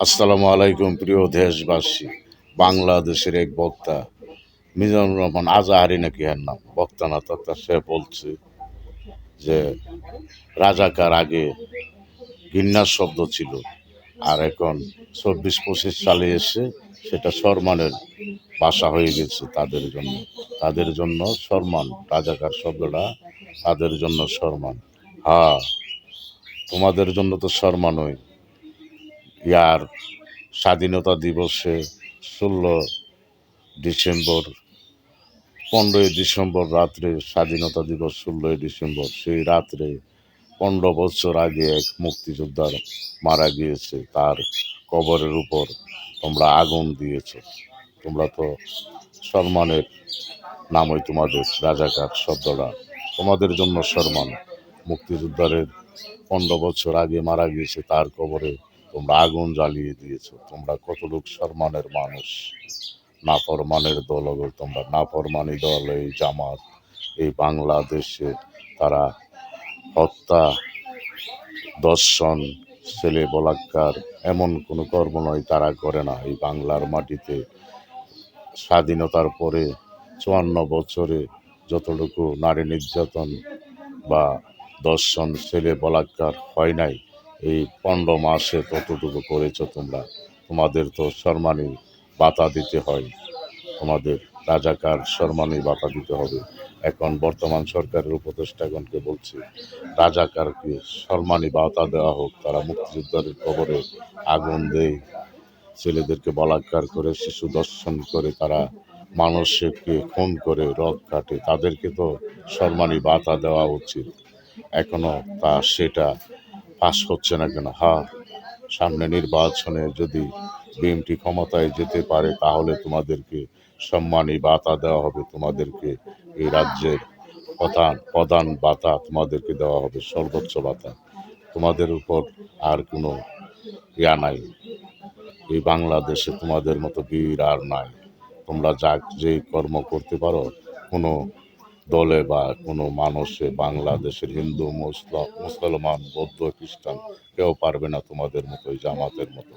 আসসালামু আলাইকুম প্রিয় দেশবাসী। বাংলাদেশের এক বক্তা মিজানুর রহমান আজাহারি নাকি এর নাম, বক্তা না তক্তা, সে বলছে যে রাজাকার আগে ঘৃণার শব্দ ছিল, আর এখন 24-25 সালে এসে সেটা সম্মানের ভাষা হয়ে গেছে তাদের জন্য সম্মান। রাজাকার শব্দটা তাদের জন্য সম্মান। হ্যাঁ, তোমাদের জন্য তো সম্মানই। ইয়ার স্বাধীনতা দিবসে 16 ডিসেম্বর, 15 ডিসেম্বর রাত্রে স্বাধীনতা দিবস, 16 ডিসেম্বর, সেই রাত্রে 15 বছর আগে এক মুক্তিযোদ্ধার মারা গিয়েছে, তার কবরের উপর তোমরা আগুন দিয়েছ। তোমরা তো সম্মানের নামই তোমাদের রাজাকার শব্দটা, তোমাদের জন্য সম্মান। মুক্তিযোদ্ধারের 15 বছর আগে মারা গিয়েছে, তার কবরে তোমরা আগুন জ্বালিয়ে দিয়েছ। তোমরা কতটুক সম্মানের মানুষ। নাফরমানের দল হবে তোমরা, নাফরমানি দল। এই জামাত এই বাংলাদেশে তারা হত্যা, দর্শন, ছেলে বলাৎকার এমন কোনো কর্ম নয় তারা করে না। এই বাংলার মাটিতে স্বাধীনতার পরে 54 বছরে যতটুকু নারী নির্যাতন বা দর্শন, ছেলে বলাৎকার হয় নাই, এই 15 মাসে ততটুকু করেছ তোমরা। তোমাদের তো সম্মানী বাতা দিতে হয়, তোমাদের রাজাকার সম্মানী বাতা দিতে হবে। এখন বর্তমান সরকারের উপদেষ্টাগণকে বলছি, রাজাকারকে সম্মানী বাতা দেওয়া হোক। তারা মুক্তিযোদ্ধাদের কবরে আগুন দেয়, ছেলেদেরকে বলাৎকার করে, শিশু দর্শন করে, তারা মানুষকে খুন করে, রক কাটে, তাদেরকে তো সম্মানী বাতা দেওয়া উচিত। এখনো সেটা পাস হচ্ছে না কেন? হ্যাঁ, সামনে নির্বাচনে যদি বিএনপি ক্ষমতায় যেতে পারে তাহলে তোমাদেরকে সম্মানী ভাতা দেওয়া হবে। তোমাদেরকে এই রাজ্যের প্রধান ভাতা তোমাদেরকে দেওয়া হবে, সর্বোচ্চ ভাতা। তোমাদের উপর আর কোনো নাই। এই বাংলাদেশে তোমাদের মতো বীর আর নাই। তোমরা যেই কর্ম করতে পারো, কোনো দলে বা কোনো মানুষে, বাংলাদেশের হিন্দু, মুসলমান, বৌদ্ধ, খ্রিস্টান, কেউ পারবে না তোমাদের মতো, এই জামাতের মতো।